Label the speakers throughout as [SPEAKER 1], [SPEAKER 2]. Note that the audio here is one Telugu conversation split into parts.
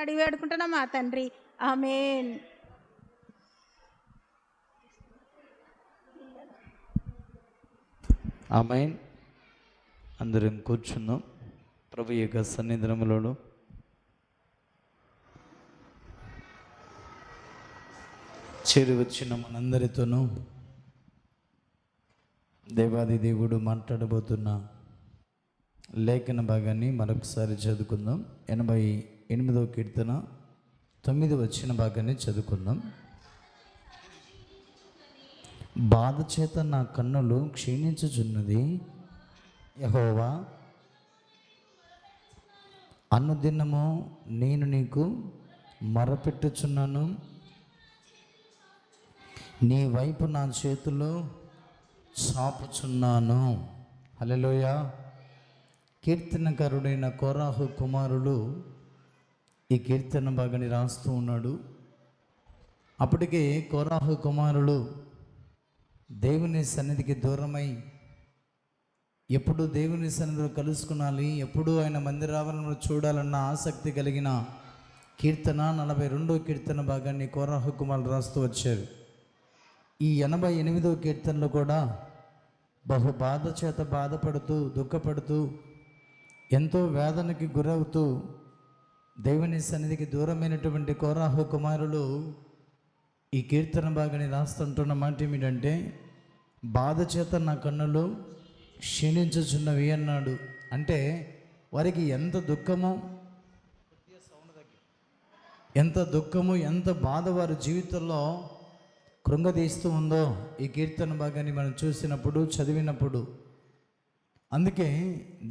[SPEAKER 1] అడిగి వేడుకుంటున్నాం మా తండ్రి, ఆమేన్.
[SPEAKER 2] ఆమేన్. అందరం కూర్చున్నాం. ప్రభు యొక్క సన్నిధానంలో చేరి వచ్చిన మనందరితోనూ దేవాది దేవుడు మాట్లాడబోతున్న లేఖన భాగాన్ని మరొకసారి చదువుకుందాం. 88వ కీర్తన 9వ భాగాన్ని చదువుకుందాం. బాధ చేత నా కన్నులు క్షీణించుచున్నది, యెహోవా అనుదినము నేను నీకు మొరపెట్టుచున్నాను. నీ వైపు నా చేతులు చాపుచున్నాను. హల్లెలూయా. కీర్తనకారుడైన కోరాహు కుమారుడు ఈ కీర్తన భాగాన్ని రాస్తూ ఉన్నాడు. అప్పటికే కోరాహు కుమారుడు దేవుని సన్నిధికి దూరమై ఎప్పుడు దేవుని సన్నిధిలో కలుసుకునాలి, ఎప్పుడు ఆయన మందిరావరణలో చూడాలన్న ఆసక్తి కలిగిన కీర్తన 42వ కీర్తన భాగాన్ని కోరాహు కుమారుడు రాస్తూ వచ్చారు. ఈ 88వ కీర్తనలో కూడా బహు బాధ చేత బాధపడుతూ దుఃఖపడుతూ ఎంతో వేదనకి గురవుతూ దేవుని సన్నిధికి దూరమైనటువంటి కోరాహు కుమారులు ఈ కీర్తన భాగాన్ని రాస్తుంటున్న మాట ఏమిటంటే, బాధ చేత నా కన్నులు క్షీణించుచున్నవి అన్నాడు. అంటే వారికి ఎంత దుఃఖము, ఎంత బాధ వారి జీవితంలో కృంగదీస్తూ ఉందో ఈ కీర్తన భాగాన్ని మనం చూసినప్పుడు, చదివినప్పుడు. అందుకే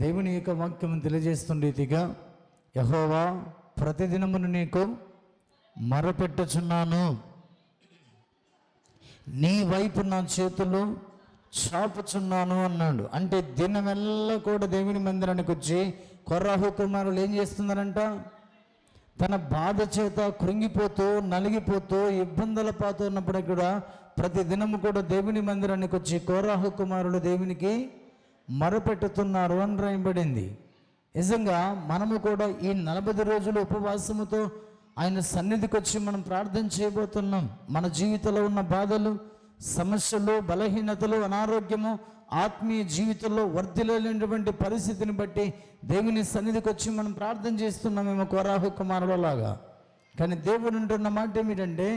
[SPEAKER 2] దేవుని యొక్క వాక్యం తెలియజేస్తున్న రీతిగా, యెహోవా ప్రతిదినమును నీకు మొరపెట్టుచున్నాను, నీ వైపు నా చేతులు చాపుచున్నాను అన్నాడు. అంటే దినమెల్లా కూడా దేవుని మందిరానికి వచ్చి కోరాహు కుమారులు ఏం చేస్తున్నారంట, తన బాధ చేత కృంగిపోతూ నలిగిపోతూ ఇబ్బందుల పాతూ ఉన్నప్పుడు కూడా ప్రతి దినము కూడా దేవుని మందిరానికి వచ్చి కోరాహు కుమారులు దేవునికి మొరపెట్టుతున్నారు అని రాయబడింది. నిజంగా మనము కూడా ఈ 40 రోజులు ఉపవాసముతో ఆయన సన్నిధికి వచ్చి మనం ప్రార్థన చేయబోతున్నాం. మన జీవితంలో ఉన్న బాధలు, సమస్యలు, బలహీనతలు, అనారోగ్యము, ఆత్మీయ జీవితంలో వర్ధిల్లేనటువంటి పరిస్థితిని బట్టి దేవుని సన్నిధికి వచ్చి మనం ప్రార్థన చేస్తున్నామేమో కోరాహు కుమారులలాగా. కానీ దేవుడు అంటున్న మాట ఏమిటంటే,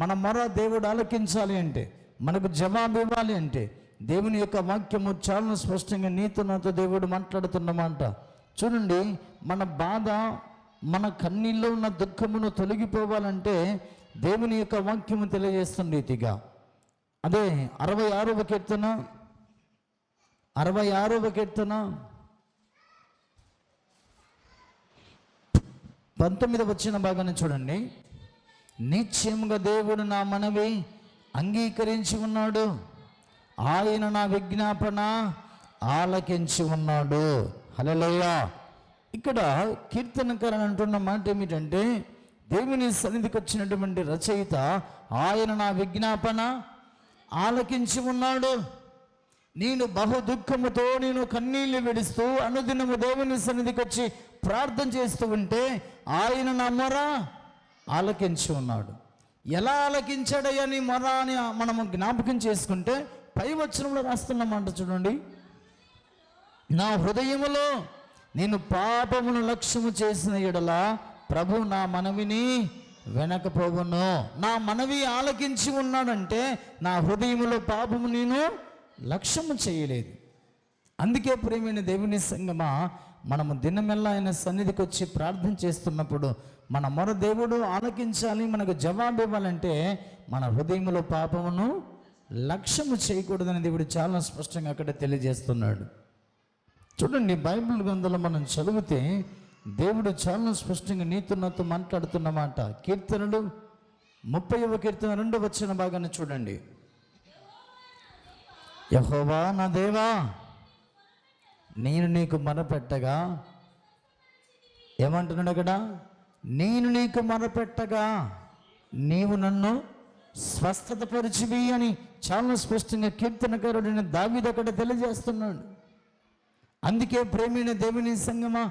[SPEAKER 2] మన మొర దేవుడు ఆలకించాలి అంటే, మనకు జవాబు ఇవ్వాలి అంటే దేవుని యొక్క వాక్యము చాలా స్పష్టంగా నీతో నాతో దేవుడు మాట్లాడుతున్నమాట. చూడండి, మన బాధ, మన కన్నీళ్ళలో ఉన్న దుఃఖమును తొలగిపోవాలంటే దేవుని యొక్క వాక్యము తెలియజేస్తున్న రీతిగా, అదే 66వ కీర్తన 19వ భాగాన్ని చూడండి. నిశ్చయముగా దేవుడు నా మనవి అంగీకరించి ఉన్నాడు, ఆయన నా విజ్ఞాపన ఆలకించి ఉన్నాడు. హల్లెలూయా. ఇక్కడ కీర్తనకారుడు అంటున్న మాట ఏమిటంటే, దేవుని సన్నిధికి వచ్చినటువంటి రచయిత ఆయన నా విజ్ఞాపన ఆలకించి ఉన్నాడు. నేను బహు దుఃఖముతో నేను కన్నీళ్లు విడుస్తూ అనుదినము దేవుని సన్నిధికి వచ్చి ప్రార్థన చేస్తూ ఉంటే ఆయన నా మొర ఆలకించి ఉన్నాడు. ఎలా ఆలకించాడయ్యా నీ మొర అని మనము జ్ఞాపకం చేసుకుంటే పై వచనంలో రాస్తున్నమాట చూడండి. నా హృదయములో నేను పాపమును లక్ష్యము చేసిన ఎడల ప్రభు నా మనవిని వెనకపోవును. నా మనవి ఆలకించి ఉన్నాడంటే నా హృదయములో పాపము నేను లక్ష్యము చేయలేదు. అందుకే ప్రియమైన దేవుని సంగమా, మనము దినమెల్లా ఆయన సన్నిధికి వచ్చి ప్రార్థన చేస్తున్నప్పుడు మన మొర దేవుడు ఆలకించాలి, మనకు జవాబు ఇవ్వాలంటే మన హృదయములో పాపమును లక్ష్యము చేయకూడదని దేవుడు చాలా స్పష్టంగా అక్కడ తెలియజేస్తున్నాడు. చూడండి, బైబిల్ గ్రంథంలో మనం చదివితే దేవుడు చాలా స్పష్టంగా నీతో నాతో మాట్లాడుతున్నమాట. కీర్తనలు 30వ కీర్తన 2వ భాగాన్ని చూడండి. యెహోవా నా దేవా, నేను నీకు మొరపెట్టగా, ఏమంటున్నాడు అక్కడ, నేను నీకు మొరపెట్టగా నీవు నన్ను స్వస్థత పరిచివి అని చాలా స్పష్టంగా కీర్తనకారుడైన దావీదు అక్కడ తెలియజేస్తున్నాడు. అందుకే ప్రేమైన దేవుని సంగమా,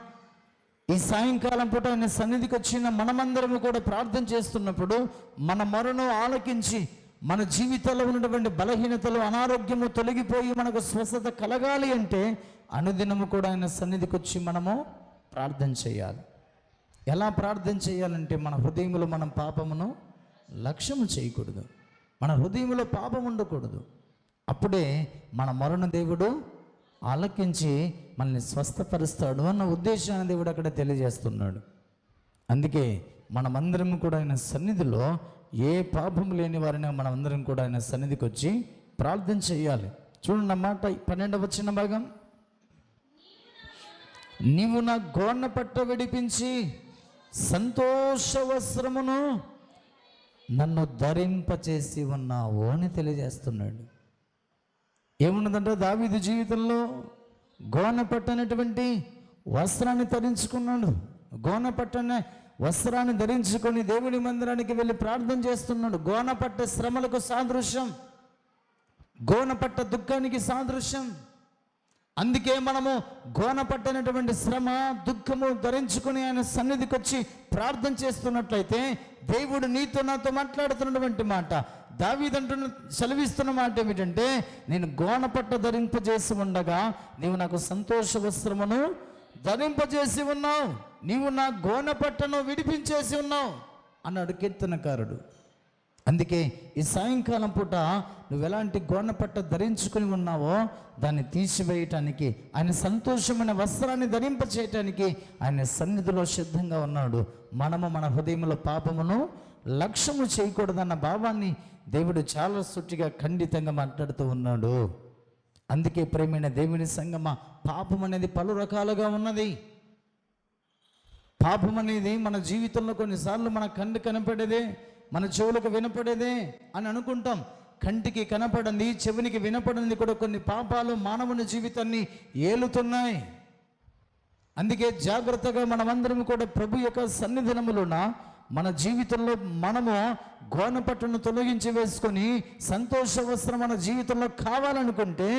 [SPEAKER 2] ఈ సాయంకాలం పూట ఆయన సన్నిధికి వచ్చిన మనమందరము కూడా ప్రార్థన చేస్తున్నప్పుడు మన మొరను ఆలకించి మన జీవితంలో ఉన్నటువంటి బలహీనతలు, అనారోగ్యము తొలగిపోయి మనకు స్వస్థత కలగాలి అంటే అనుదినము కూడా ఆయన సన్నిధికి వచ్చి మనము ప్రార్థన చేయాలి. ఎలా ప్రార్థన చేయాలంటే మన హృదయంలో మనం పాపమును లక్ష్యము చేయకూడదు, మన హృదయంలో పాపం ఉండకూడదు. అప్పుడే మన మొరను దేవుడు ఆలకించి మనల్ని స్వస్థపరుస్తాడు అన్న ఉద్దేశాన్ని దేవుడు అక్కడ తెలియజేస్తున్నాడు. అందుకే మనమందరం కూడా ఆయన సన్నిధిలో ఏ పాపం లేని వారిని మనమందరం కూడా ఆయన సన్నిధికి వచ్చి ప్రార్థన చేయాలి. చూడండి అన్నమాట 12వ వచన భాగం, నీవు నా గోర్ణ పట్ట విడిపించి సంతోష వస్త్రమును నన్ను ధరింపచేసి ఉన్నావు అని తెలియజేస్తున్నాడు. ఏమున్నదంటే దావీదు జీవితంలో గోనె పట్టనటువంటి వస్త్రాన్ని ధరించుకున్నాడు. గోనె పట్టన వస్త్రాన్ని ధరించుకొని దేవుని మందిరానికి వెళ్ళి ప్రార్థన చేస్తున్నాడు. గోనె పట్ట శ్రమలకు సాదృశ్యం, గోనె పట్ట దుఃఖానికి సాదృశ్యం. అందుకే మనము గోనె పట్టనటువంటి శ్రమ, దుఃఖము ధరించుకొని ఆయన సన్నిధికి వచ్చి ప్రార్థన చేస్తున్నట్లయితే దేవుడు నీతో నాతో మాట్లాడుతున్నటువంటి మాట, దావీదంటున్న సెలవిస్తున్న మాట ఏమిటంటే, నేను గోనె పట్ట ధరింపజేసి ఉండగా నీవు నాకు సంతోష వస్త్రమును ధరింపజేసి ఉన్నావు, నీవు నా గోనె పట్టను విడిపించేసి ఉన్నావు అన్నాడు కీర్తనకారుడు. అందుకే ఈ సాయంకాలం పూట నువ్వు ఎలాంటి గోనె పట్ట ధరించుకుని ఉన్నావో దాన్ని తీసివేయటానికి, ఆయన సంతోషమైన వస్త్రాన్ని ధరింపచేయటానికి ఆయన సన్నిధిలో సిద్ధంగా ఉన్నాడు. మనము మన హృదయంలో పాపమును లక్ష్యము చేయకూడదన్న భావాన్ని దేవుడు చాలా సుట్టిగా ఖండితంగా మాట్లాడుతూ ఉన్నాడు. అందుకే ప్రేమైన దేవుని సంగమా, పాపం అనేది పలు రకాలుగా ఉన్నది. పాపం అనేది మన జీవితంలో కొన్నిసార్లు మన కంటికి కనపడేదే, మన చెవులకు వినపడేదే అని అనుకుంటాం. కంటికి కనపడింది, చెవునికి వినపడింది కూడా కొన్ని పాపాలు మానవుని జీవితాన్ని ఏలుతున్నాయి. అందుకే జాగ్రత్తగా మనమందరం కూడా ప్రభు యొక్క సన్నిధానములోన మన జీవితంలో మనము గోనె పట్టును తొలగించి వేసుకొని సంతోష వస్త్రం మన జీవితంలో కావాలనుకుంటే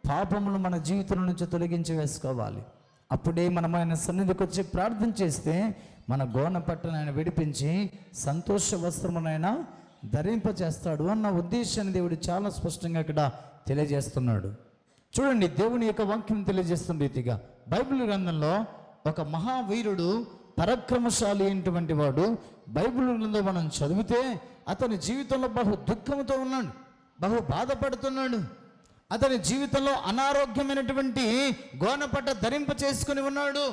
[SPEAKER 2] పాపములు మన జీవితం నుంచి తొలగించి వేసుకోవాలి. అప్పుడే మనం ఆయన సన్నిధికి వచ్చి ప్రార్థన చేస్తే మన గోనె పట్టును ఆయన విడిపించి సంతోష వస్త్రమునైనా ధరింపచేస్తాడు అన్న ఉద్దేశాన్ని దేవుడు చాలా స్పష్టంగా ఇక్కడ తెలియజేస్తున్నాడు. చూడండి, దేవుని యొక్క వాక్యం తెలియజేస్తున్న రీతిగా బైబిల్ గ్రంథంలో ఒక మహావీరుడు, పరాక్రమశాలి అయినటువంటి వాడు బైబిల్ గ్రంథంలో మనం చదివితే అతని జీవితంలో బహు దుఃఖంతో ఉన్నాడు, బహు బాధపడుతున్నాడు. అతని జీవితంలో అనారోగ్యమైనటువంటి గోనెపట్ట ధరింప చేసుకుని ఉన్నాడు.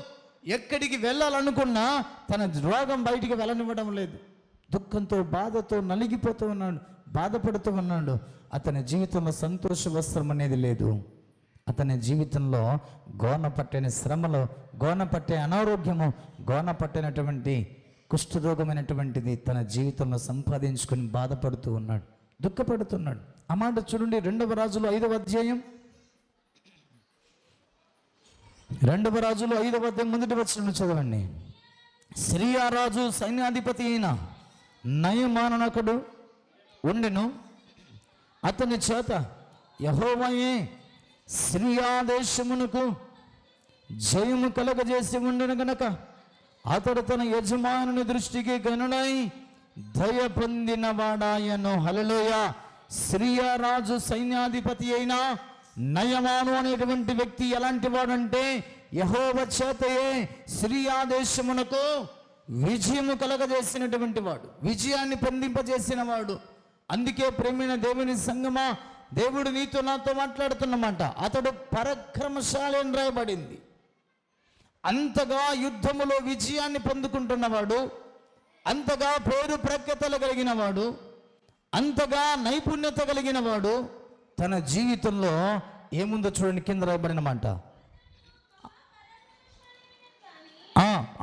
[SPEAKER 2] ఎక్కడికి వెళ్ళాలనుకున్నా తన రోగం బయటికి వెళ్ళనివ్వడం లేదు. దుఃఖంతో, బాధతో నలిగిపోతూ ఉన్నాడు, బాధపడుతూ ఉన్నాడు. అతని జీవితంలో సంతోష వస్త్రం అనేది లేదు. అతని జీవితంలో గోనె పట్టని శ్రమలో, గోనె పట్టే అనారోగ్యము, గోనె పట్టినటువంటి కుష్ఠరోగమైనటువంటిది తన జీవితంలో సంపాదించుకొని బాధపడుతూ ఉన్నాడు, దుఃఖపడుతున్నాడు. ఆ మాట చూడండి, 2వ రాజులు 5వ అధ్యాయం, 2వ రాజులు 5వ అధ్యాయం 1వ వచనం చదవండి. సిరియా రాజు సైన్యాధిపతి అయిన నయమానకుడు ఉండెను. అతని చేత యెహోవాయే సిరియా దేశమునకు జయము కలగజేసి ఉండెను గనక అతడు తన యజమానుని దృష్టికి గనుడై దయ పొందిన వాడాయను. హల్లెలూయా. సిరియా రాజు సైన్యాధిపతి అయిన నయమాను అనేటువంటి వ్యక్తి ఎలాంటి వాడంటే, యెహోవా చేతయే సిరియా దేశమునకు విజయము కలగజేసినటువంటి వాడు, విజయాన్ని పొందింపజేసిన వాడు. అందుకే ప్రేమైన దేవుని సంగమా, దేవుడు నీతో నాతో మాట్లాడుతున్నమాట. అతడు పరాక్రమశాలి అని రాయబడింది. అంతగా యుద్ధములో విజయాన్ని పొందుకుంటున్నవాడు, అంతగా పేరు ప్రఖ్యాతలు కలిగిన వాడు, అంతగా నైపుణ్యత కలిగిన వాడు. తన జీవితంలో ఏముందో చూడండి, కింద రాయబడిన మాట,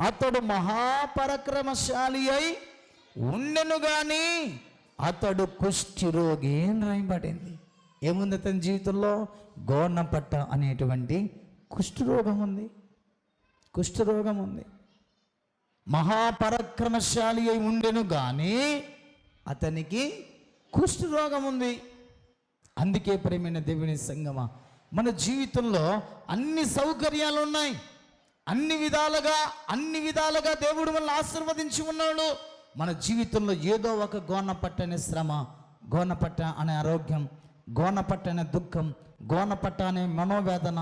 [SPEAKER 2] అతడు మహాపరాక్రమశాలి అయి ఉండెను గాని అతడు కుష్ఠరోగి అని రాయబడింది. ఏముంది అతని జీవితంలో? గోనె పట్ట అనేటువంటి కుష్ఠరోగం ఉంది, కుష్ఠరోగం ఉంది. మహాపరాక్రమశాలి అయి ఉండెను కానీ అతనికి కుష్ఠరోగం ఉంది. అందుకే ప్రేమైన దేవుని సంగమా, మన జీవితంలో అన్ని సౌకర్యాలు ఉన్నాయి, అన్ని విధాలుగా దేవుడు మనల్ని ఆశీర్వదించి ఉన్నాడు. మన జీవితంలో ఏదో ఒక గోనపట్ట అనే శ్రమ, గోనపట్ట అనే ఆరోగ్యం, గోనపట్ట అనే దుఃఖం, గోనపట్ట అనే మనోవేదన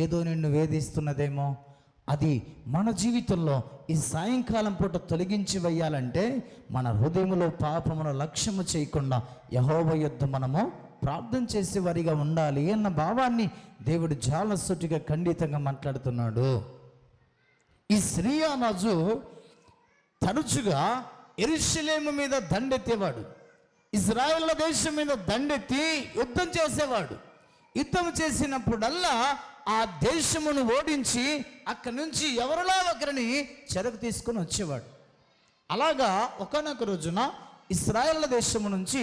[SPEAKER 2] ఏదో నిన్ను వేధిస్తున్నదేమో, అది మన జీవితంలో ఈ సాయంకాలం పూట తొలగించి వేయాలంటే మన హృదయంలో పాపమును లక్ష్యము చేయకుండా యెహోవా యొద్ద మనము ప్రార్థన చేసే వారిగా ఉండాలి అన్న భావాన్ని దేవుడు చాలా సూటిగా ఖండితంగా మాట్లాడుతున్నాడు. ఈ సిరియా రాజు తరచుగా యెరూషలేము మీద దండెత్తేవాడు, ఇశ్రాయేలు దేశం మీద దండెత్తి యుద్ధం చేసేవాడు. యుద్ధం చేసినప్పుడల్లా ఆ దేశమును ఓడించి అక్కడి నుంచి ఎవరిలో ఒకరిని చెరకు తీసుకొని వచ్చేవాడు. అలాగా ఒకానొక రోజున ఇశ్రాయేలు దేశము నుంచి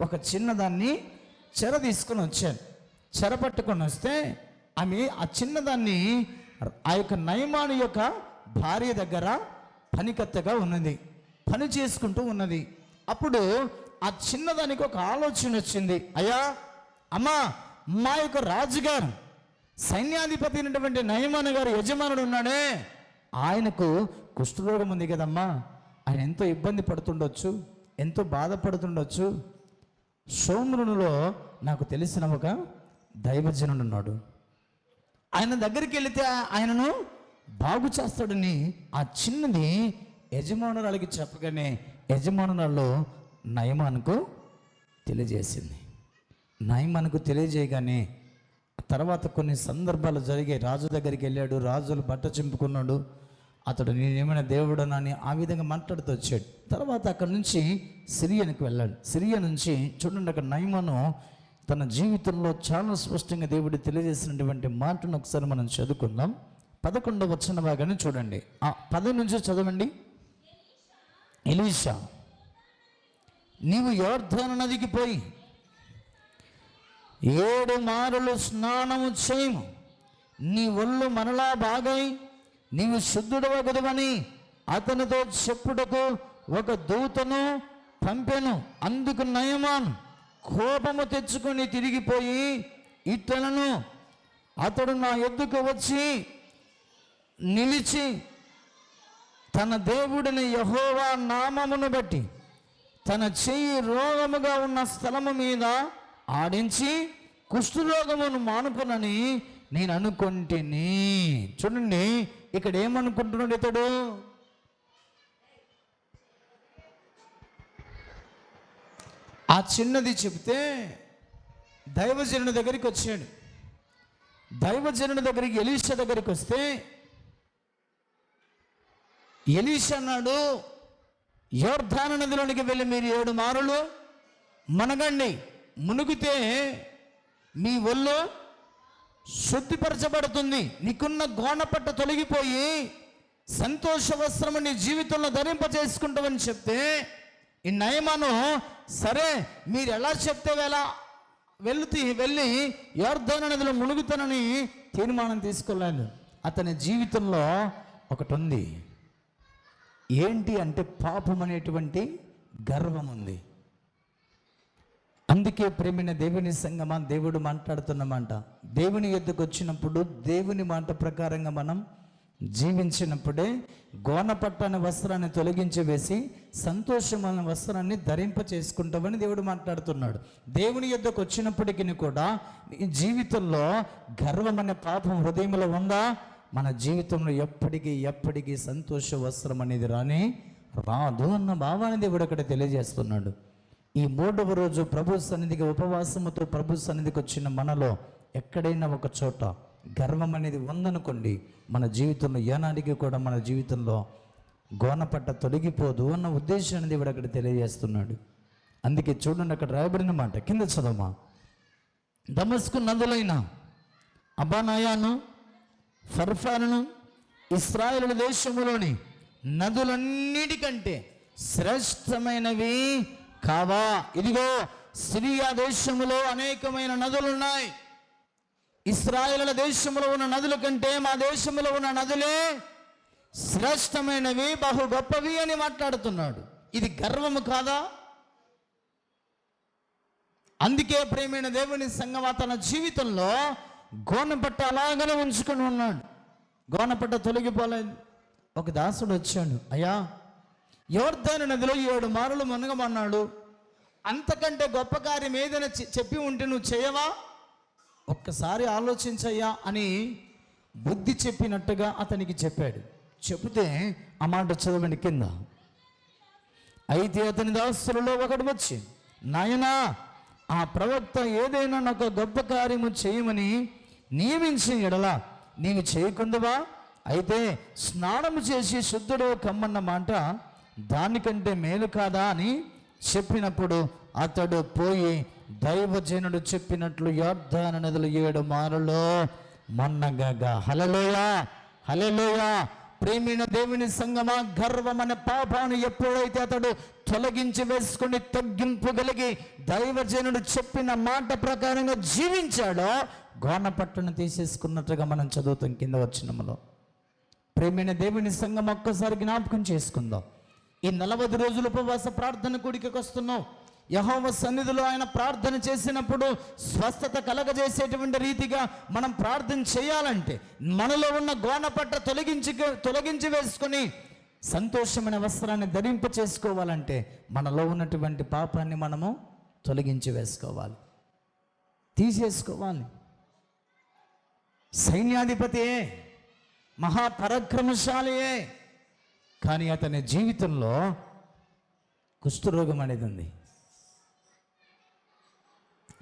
[SPEAKER 2] ఒక చిన్నదాన్ని చెర తీసుకొని వచ్చాను. చెర పట్టుకొని వస్తే ఆమె ఆ చిన్నదాన్ని ఆ యొక్క నయమాను యొక్క భార్య దగ్గర పనికత్తగా ఉన్నది, పని చేసుకుంటూ ఉన్నది. అప్పుడు ఆ చిన్నదానికి ఒక ఆలోచన వచ్చింది. అయ్యా, అమ్మా, మా యొక్క రాజుగారు, సైన్యాధిపతి అయినటువంటి నయమాను గారు యజమానుడు ఉన్నాడే, ఆయనకు కుష్ఠరోగం ఉంది కదమ్మా, ఆయన ఎంతో ఇబ్బంది పడుతుండొచ్చు, ఎంతో బాధపడుతుండొచ్చు. షోమ్రోనులో నాకు తెలిసిన ఒక దైవజనుడు ఉన్నాడు, ఆయన దగ్గరికి వెళితే ఆయనను బాగు చేస్తాడని ఆ చిన్నది యజమానురాలికి చెప్పగానే యజమానురాలు నయమానుకు తెలియజేసింది. నయమానుకు తెలియజేయగానే తర్వాత కొన్ని సందర్భాలు జరిగాయి. రాజు దగ్గరికి వెళ్ళాడు, రాజులు బట్ట చింపుకున్నాడు, అతడు నేనేమైనా దేవుడనని ఆ విధంగా మాట్లాడుతూ వచ్చాడు. తర్వాత అక్కడి నుంచి సిరియన్కి వెళ్ళాడు. సిరియా నుంచి చూడండి, అక్కడ నయమాను తన జీవితంలో చాలా స్పష్టంగా దేవుడు తెలియజేసినటువంటి మాటను ఒకసారి మనం చదువుకుందాం. 11వ వచన భాగాన్ని చూడండి. 10 నుంచి చదవండి. ఎలీషా, నీవు యోర్దాను నదికి పోయి 7 మారులు స్నానము చేయము, నీ ఒళ్ళు మనలా బాగై నీవు శుద్ధుడవగదువని అతనితో చెప్పుటకు ఒక దూతను పంపెను. అందుకు నయమాను కోపము తెచ్చుకొని తిరిగిపోయి ఇట్టలను, అతడు నా యొద్దకు వచ్చి నిలిచి తన దేవుడిని యెహోవా నామమును బట్టి తన చెయ్యి రోగముగా ఉన్న స్థలము మీద ఆడించి కుష్ఠరోగమును మానుపునని నేను అనుకుంటేని. చూడండి, ఇక్కడ ఏమనుకుంటున్నాడు ఇతడు? ఆ చిన్నది చెప్తే దైవజనుడి దగ్గరికి వచ్చాడు. దైవజనుడి దగ్గరికి ఎలీషా దగ్గరికి వస్తే ఎలీషా అన్నాడు, యోర్దాను నదిలోనికి వెళ్ళి మీరు 7 మారులు మునగండి, మునిగితే మీ ఒళ్ళు శుద్ధిపరచబడుతుంది, నీకున్న గోనపట్ట తొలగిపోయి సంతోష వస్త్రము నీ జీవితంలో ధరింపజేసుకుంటామని చెప్తే ఈ నయమాను సరే మీరు ఎలా చెప్తే వెళ్ళి యోర్దాను నదిలో మునుగుతానని తీర్మానం తీసుకోలేదు. అతని జీవితంలో ఒకటి ఉంది. ఏంటి అంటే పాపం అనేటువంటి గర్వం ఉంది. అందుకే ప్రేమైన దేవుని సంగమా, దేవుడు మాట్లాడుతున్నమాట, దేవుని యొద్దకు వచ్చినప్పుడు దేవుని మాట ప్రకారంగా మనం జీవించినప్పుడే గోనపట్టని వస్త్రాన్ని తొలగించి వేసి సంతోషమైన వస్త్రాన్ని ధరింప చేసుకుంటామని దేవుడు మాట్లాడుతున్నాడు. దేవుని యొద్దకు వచ్చినప్పటికీ కూడా ఈ జీవితంలో గర్వం అనే పాపం హృదయంలో ఉందా? మన జీవితంలో ఎప్పటికీ సంతోష వస్త్రం అనేది రాదు అన్న భావాన్ని దేవుడు అక్కడ తెలియజేస్తున్నాడు. ఈ 3వ రోజు ప్రభు సన్నిధికి ఉపవాసముతో ప్రభు సన్నిధికి వచ్చిన మనలో ఎక్కడైనా ఒక చోట గర్వం అనేది ఉందనుకోండి, మన జీవితంలో ఏనాటికి కూడా మన జీవితంలో గోనపట్ట తొలగిపోదు అన్న ఉద్దేశాన్ని దేవుడు అక్కడ తెలియజేస్తున్నాడు. అందుకే చూడండి, అక్కడ రాయబడిన మాట కింద చదవమా. దమస్కు నదులైన అబానాయాను, ఫర్ఫాను, ఇశ్రాయేలు దేశములోని నదులన్నిటికంటే శ్రేష్టమైనవి కావా? ఇదిగో సిరియా దేశములో అనేకమైన నదులు ఉన్నాయి. ఇశ్రాయేలు దేశంలో ఉన్న నదుల కంటే మా దేశంలో ఉన్న నదులే శ్రేష్టమైనవి, బహు గొప్పవి అని మాట్లాడుతున్నాడు. ఇది గర్వము కాదా? అందుకే ప్రేమైన దేవుని సంగమా తన జీవితంలో గోనపట్ట అలాగనే ఉంచుకొని ఉన్నాడు. గోనపట్ట తొలగిపోలేదు. ఒక దాసుడు వచ్చాడు, అయ్యా యోర్దాను నదిలో 7 మారులు మునగమన్నాడు, అంతకంటే గొప్ప కార్యం ఏదైనా చెప్పి ఉంటే నువ్వు చేయవా, ఒక్కసారి ఆలోచించయ్యా అని బుద్ధి చెప్పినట్టుగా అతనికి చెప్పాడు. చెబితే ఆ మాట చదవండి కింద. అయితే అతని దాసులలో ఒకడు వచ్చి, నాయనా ఆ ప్రవక్త ఏదైనా నాకు గొప్ప కార్యము చేయమని నియమించిన ఎడల నీవు చేయకుందువా? అయితే స్నానము చేసి శుద్ధుడు కమ్మన్న మాట దానికంటే మేలు కాదా అని చెప్పినప్పుడు అతడు పోయి దైవజనుడు చెప్పినట్లు యోర్దాను నదులు 7 మారులో మొన్నగా. హల్లెలూయా, హల్లెలూయా. ప్రేమైన దేవుని సంగమా, గర్వం అనే పాపాన్ని ఎప్పుడైతే అతడు తొలగించి వేసుకుని తగ్గింపు కలిగి దైవజనుడు చెప్పిన మాట ప్రకారంగా జీవించాడో గోనపట్టును తీసేసుకున్నట్టుగా మనం చదువుతాం కింద వచనములో. ప్రేమైన దేవుని సంగం ఒక్కసారి జ్ఞాపకం చేసుకుందాం. ఈ 40 రోజులు ఉపవాస ప్రార్థన కూడికి వస్తున్నాం. యెహోవా సన్నిధిలో ఆయన ప్రార్థన చేసినప్పుడు స్వస్థత కలగజేసేటువంటి రీతిగా మనం ప్రార్థన చేయాలంటే, మనలో ఉన్న గోనపట్ట తొలగించి వేసుకొని సంతోషమైన వస్త్రాన్ని ధరింప చేసుకోవాలంటే మనలో ఉన్నటువంటి పాపాన్ని మనము తొలగించి వేసుకోవాలి, తీసేసుకోవాలి. సైన్యాధిపతియే, మహాపరాక్రమశాలియే, కానీ అతని జీవితంలో కుష్ఠరోగం అనేది ఉంది.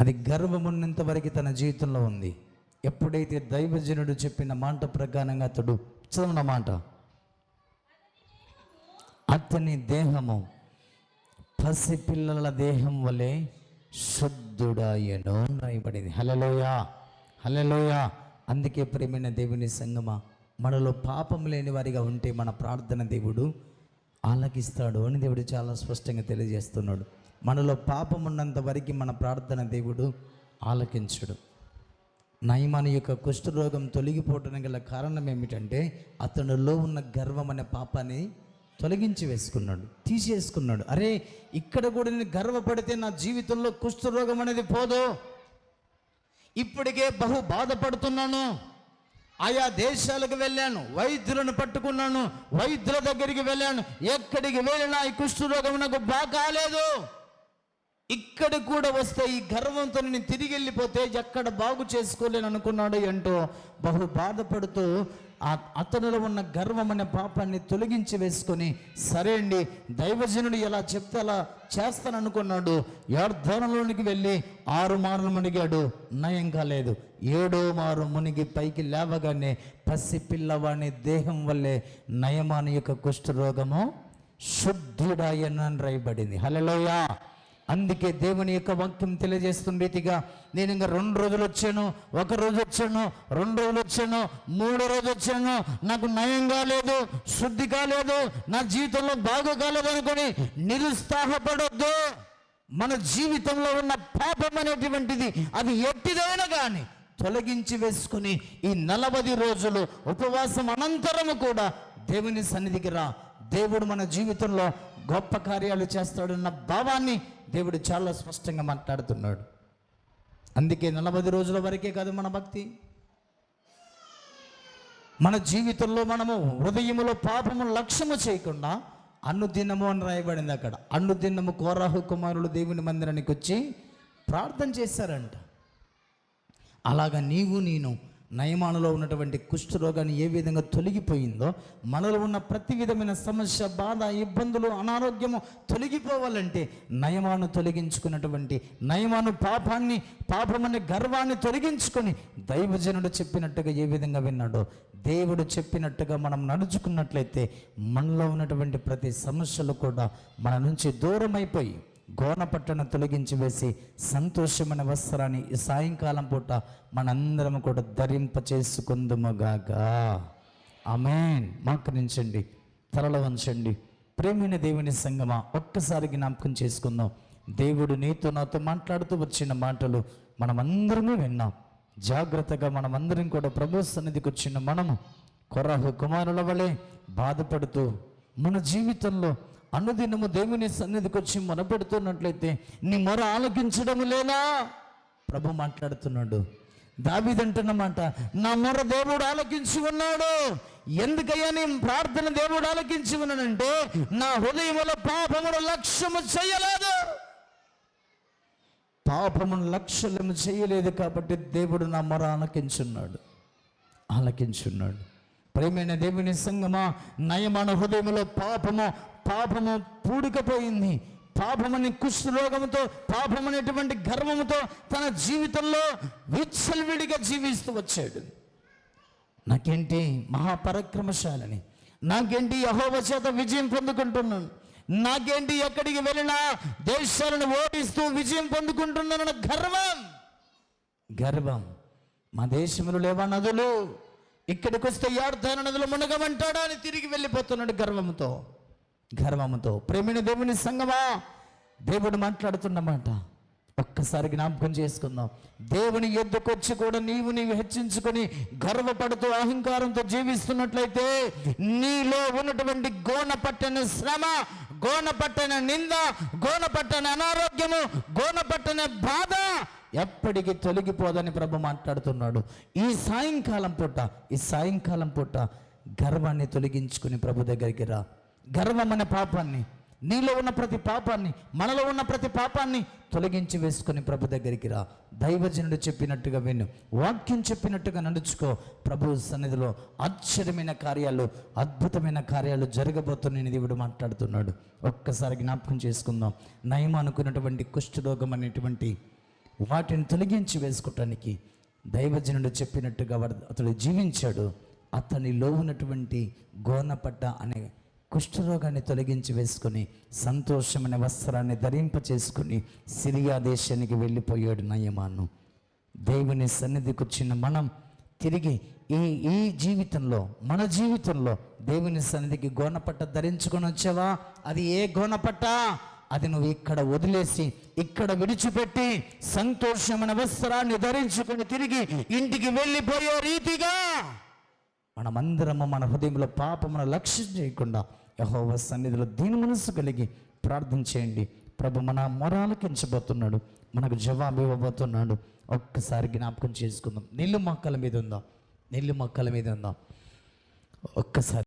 [SPEAKER 2] అది గర్వమున్నంత వరకు తన జీవితంలో ఉంది. ఎప్పుడైతే దైవజనుడు చెప్పిన మాట ప్రకారంగా అతడు చదవన మాట, అతని దేహము పసిపిల్లల దేహం వలె శుద్ధుడాయను రాయబడింది. హల్లెలూయా, హల్లెలూయా. అందుకే ప్రేమైన దేవుని సంగమా, మనలో పాపం లేని వారిగా ఉంటే మన ప్రార్థన దేవుడు ఆలకిస్తాడు అని దేవుడు చాలా స్పష్టంగా తెలియజేస్తున్నాడు. మనలో పాపం ఉన్నంత వరకు మన ప్రార్థన దేవుడు ఆలకించడు. నయమాని యొక్క కుష్ఠరోగం తొలగిపోవటానికి గల కారణం ఏమిటంటే అతనిలో ఉన్న గర్వం అనే పాపాన్ని తొలగించి వేసుకున్నాడు, తీసేసుకున్నాడు. అరే, ఇక్కడ కూడా నేను గర్వపడితే నా జీవితంలో కుష్ఠరోగం అనేది పోదు, ఇప్పటికే బహు బాధపడుతున్నాను, ఆయా దేశాలకు వెళ్ళాను, వైద్యులను పట్టుకున్నాను, వైద్యుల దగ్గరికి వెళ్ళాను, ఎక్కడికి వెళ్ళినా ఈ కుష్ఠరోగం నాకు బాగాలేదు, ఇక్కడ కూడా వస్తే ఈ గర్వంతో నేను తిరిగి వెళ్ళిపోతే ఎక్కడ బాగు చేసుకోలేను అనుకున్నాడు అంటూ బహు బాధపడుతూ అతనిలో ఉన్న గర్వం అనే పాపాన్ని తొలగించి వేసుకొని, సరే అండి దైవజనుడు ఎలా చెప్తే అలా చేస్తాను అనుకున్నాడు. యోర్దానులోనికి వెళ్ళి 6 మార్లు మునిగాడు, నయం కాలేదు. 7వ మారు మునిగి పైకి లేవగానే పసి పిల్లవాని దేహం వల్లే నయమాని యొక్క కుష్ఠరోగము శుద్ధుడాయనని రాయబడింది. హల్లెలూయా. అందుకే దేవుని యొక్క వాక్యం తెలియజేస్తున్న రీతిగా నేను ఇంకా 2 రోజులు వచ్చాను, 1 రోజు వచ్చాను, 2 రోజులు వచ్చాను, 3 రోజు వచ్చాను, నాకు నయం కాలేదు, శుద్ధి కాలేదు, నా జీవితంలో బాగు కాలేదు అనుకొని నిరుత్సాహపడొద్దు. మన జీవితంలో ఉన్న పాపం అనేటువంటిది అది ఎట్టిదైనా కానీ తొలగించి వేసుకుని ఈ 40 రోజులు ఉపవాసం అనంతరము కూడా దేవుని సన్నిధికి రా. దేవుడు మన జీవితంలో గొప్ప కార్యాలు చేస్తాడన్న భావాన్ని దేవుడు చాలా స్పష్టంగా మాట్లాడుతున్నాడు. అందుకే 40 రోజుల వరకే కాదు మన భక్తి, మన జీవితంలో మనము హృదయములో పాపము లక్ష్యము చేయకుండా అనుదినము అని రాయబడింది. అక్కడ అనుదినము కోరాహు కుమారులు దేవుని మందిరానికి వచ్చి ప్రార్థన చేశారంట. అలాగా నీవు నేను నయమానులో ఉన్నటువంటి కుష్ఠరోగాన్ని ఏ విధంగా తొలగిపోయిందో మనలో ఉన్న ప్రతి విధమైన సమస్య, బాధ, ఇబ్బందులు, అనారోగ్యము తొలగిపోవాలంటే నయమాను తొలగించుకున్నటువంటి నయమాను పాపమనే గర్వాన్ని తొలగించుకొని దైవజనుడు చెప్పినట్టుగా ఏ విధంగా విన్నాడో దేవుడు చెప్పినట్టుగా మనం నడుచుకున్నట్లయితే మనలో ఉన్నటువంటి ప్రతి సమస్యలు కూడా మన నుంచి దూరం అయిపోయి గోనపట్టను తొలగించి వేసి సంతోషమైన వస్త్రాన్ని ఈ సాయంకాలం పూట మనందరం కూడా ధరింప చేసుకుందుముగాక. ఆమేన్. మోకరించండి, తలలో వంచండి. ప్రేమైన దేవుని సంగమా, ఒక్కసారి జ్ఞాపకం చేసుకుందాం. దేవుడు నీతో నాతో మాట్లాడుతూ వచ్చిన మాటలు మనమందరము విన్నాం. జాగ్రత్తగా మనమందరం కూడా ప్రభు సన్నిధికి వచ్చిన మనము కొరహు కుమారుల వలె బాధపడుతూ మన జీవితంలో అనుదినము దేవుని సన్నిధికి వచ్చి మొరపెడుతున్నట్లయితే నీ మొర ఆలకించడం లేదా? ప్రభు మాట్లాడుతున్నాడు. దావీదంటున్నమాట, నా మొర దేవుడు ఆలకించి ఉన్నాడు. ఎందుకయ్యా నీ ప్రార్థన దేవుడు ఆలకించి ఉన్నాడంటే, నా హృదయంలో పాపమును లక్ష్యము చేయలేదు. పాపమును లక్ష్యము చేయలేదు కాబట్టి దేవుడు నా మొర ఆలకించున్నాడు. ప్రేమైన దేవుని సంగమా, నయమాన హృదయంలో పాపము పూడుకపోయింది. పాపమని కుష్ఠరోగంతో, పాపమనేటువంటి గర్వముతో తన జీవితంలో విచ్చలవిడిగా జీవిస్తూ వచ్చాడు. నాకేంటి మహాపరాక్రమశాలని, నాకేంటి యెహోవా చేత విజయం పొందుకుంటున్నాను, నాకేంటి ఎక్కడికి వెళ్ళినా దేశాలను ఓడిస్తూ విజయం పొందుకుంటున్నానన్న గర్వం. మా దేశంలో లేవా నదులు, ఇక్కడికి వస్తే యార్దాను నదులు మునగమంటాడా అని తిరిగి వెళ్ళిపోతున్నాడు గర్వముతో. ప్రేమిణ దేవుని సంగమా, దేవుడు మాట్లాడుతున్నమాట. ఒక్కసారి జ్ఞాపకం చేసుకుందాం. దేవుని ఎద్దుకొచ్చి కూడా నీవు హెచ్చించుకొని గర్వపడుతూ అహంకారంతో జీవిస్తున్నట్లయితే నీలో ఉన్నటువంటి గోనపట్టని శ్రమ, గోనపట్టని నింద, గోనపట్టని అనారోగ్యము, గోనపట్టని బాధ ఎప్పటికీ తొలగిపోదని ప్రభు మాట్లాడుతున్నాడు. ఈ సాయంకాలం పూట గర్వాన్ని తొలగించుకుని ప్రభు దగ్గరికి రా. గర్వం అనే పాపాన్ని, నీలో ఉన్న ప్రతి పాపాన్ని, మనలో ఉన్న ప్రతి పాపాన్ని తొలగించి వేసుకొని ప్రభు దగ్గరికి రా. దైవజనుడు చెప్పినట్టుగా విను, వాక్యం చెప్పినట్టుగా నడుచుకో. ప్రభు సన్నిధిలో ఆశ్చర్యమైన కార్యాలు, అద్భుతమైన కార్యాలు జరగబోతున్నాయని దేవుడు మాట్లాడుతున్నాడు. ఒక్కసారి జ్ఞాపకం చేసుకుందాం. నయం అనుకున్నటువంటి కుష్ఠరోగం అనేటువంటి వాటిని తొలగించి వేసుకోవటానికి దైవజనుడు చెప్పినట్టుగా అతడు జీవించాడు. అతనిలో ఉన్నటువంటి గోనపట్ట అనే కుష్ఠరోగాన్ని తొలగించి వేసుకొని సంతోషమైన వస్త్రాన్ని ధరింప చేసుకుని సిరియా దేశానికి వెళ్ళిపోయాడు నయమాను. దేవుని సన్నిధికి వచ్చిన మనం తిరిగి ఈ జీవితంలో, మన జీవితంలో దేవుని సన్నిధికి గోనపట్ట ధరించుకొని వచ్చావా? అది ఏ గోనపట్ట? అది నువ్వు ఇక్కడ వదిలేసి, ఇక్కడ విడిచిపెట్టి సంతోషమైన వస్త్రాన్ని ధరించుకొని తిరిగి ఇంటికి వెళ్ళిపోయే రీతిగా మనమందరము మన హృదయంలో పాపమును లక్ష్యం చేయకుండా యెహోవా సన్నిధిలో దీని మనసు కలిగి ప్రార్థన చేయండి. ప్రభు మన మొరాలకించబోతున్నాడు, మనకు జవాబు ఇవ్వబోతున్నాడు. ఒక్కసారి జ్ఞాపకం చేసుకుందాం. నెల్లు మొక్కల మీద ఉందాం, ఒక్కసారి